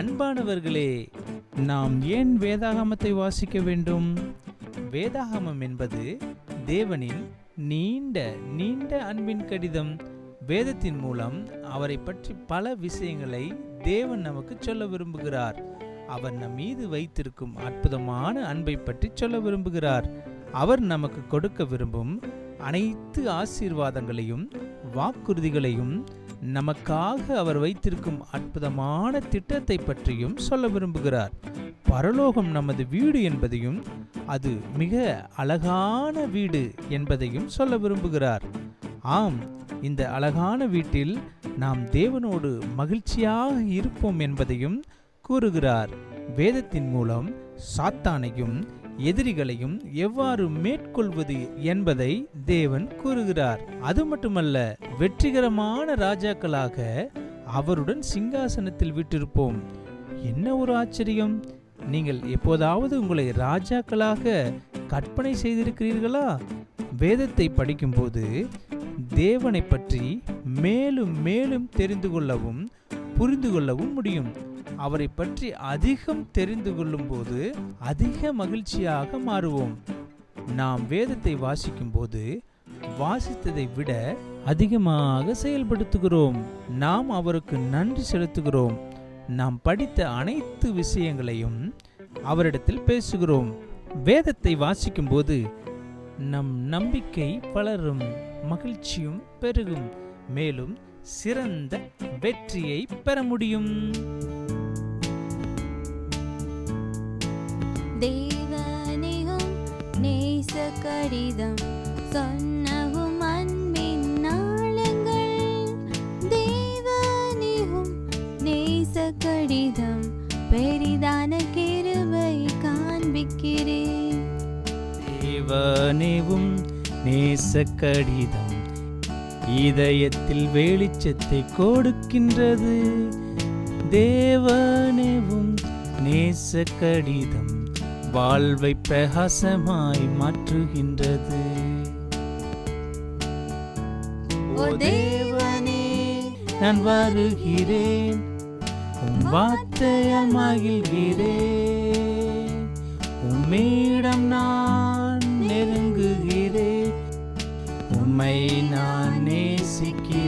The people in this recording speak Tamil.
அன்பானவர்களே, நாம் ஏன் வேதாகமத்தை வாசிக்க வேண்டும்? வேதாகமம் என்பது தேவனின் நீண்ட நீண்ட அன்பின் கடிதம். வேதத்தின் மூலம் அவரை பற்றி பல விஷயங்களை தேவன் நமக்கு சொல்ல விரும்புகிறார். அவர் நம் மீது வைத்திருக்கும் அற்புதமான அன்பை பற்றி சொல்ல விரும்புகிறார். அவர் நமக்கு கொடுக்க விரும்பும் அனைத்து ஆசீர்வாதங்களையும் வாக்குறுதிகளையும், நமக்காக அவர் வைத்திருக்கும் அற்புதமான திட்டத்தை பற்றியும் சொல்ல விரும்புகிறார். பரலோகம் நமது வீடு என்பதையும், அது மிக அழகான வீடு என்பதையும் சொல்ல விரும்புகிறார். ஆம், இந்த அழகான வீட்டில் நாம் தேவனோடு மகிழ்ச்சியாக இருப்போம் என்பதையும் கூறுகிறார். வேதத்தின் மூலம் சாத்தானையும் எதிரிகளையும் எவ்வாறு மேற்கொள்வது என்பதை தேவன் கூறுகிறார். அது மட்டுமல்ல, வெற்றிகரமான ராஜாக்களாக அவருடன் சிங்காசனத்தில் வீற்றிருப்போம். என்ன ஒரு ஆச்சரியம்! நீங்கள் எப்போதாவது உங்களை ராஜாக்களாக கற்பனை செய்திருக்கிறீர்களா? வேதத்தை படிக்கும்போது தேவனை பற்றி மேலும் மேலும் தெரிந்து கொள்ளவும் புரிந்து கொள்ளவும் முடியும். அவரை பற்றி அதிகம் தெரிந்து கொள்ளும் போது அதிக மகிழ்ச்சியாக மாறுவோம். நாம் வேதத்தை வாசிக்கும் போது வாசித்ததை விட அதிகமாக செயல்படுத்துகிறோம். நாம் அவருக்கு நன்றி செலுத்துகிறோம். நாம் படித்த அனைத்து விஷயங்களையும் அவரிடத்தில் பேசுகிறோம். வேதத்தை வாசிக்கும் போது நம் நம்பிக்கை வளரும், மகிழ்ச்சியும் பெருகும், மேலும் சிறந்த வெற்றியை பெற முடியும். தேவனியும் நேச கடிதம் சொன்னவும் அன்பின் நாளங்கள். தேவனியும் நேச கடிதம் பெரிதான கிருபை காண்பிக்கிறேன். தேவனியும் நேச கடிதம் இதயத்தில் வெளிச்சத்தை கொடுக்கின்றது. தேவனியும் நேச கடிதம் வாழ்வை பிரகாசமாய் மாற்றுகின்றது. ஓ தேவனே, நான் வருகிறேன், உம் வார்த்தையால் மகிழ்கிறேன். உம்மிடம் நான் நெருங்குகிறேன், உம்மை நான் நேசிக்கிறேன்.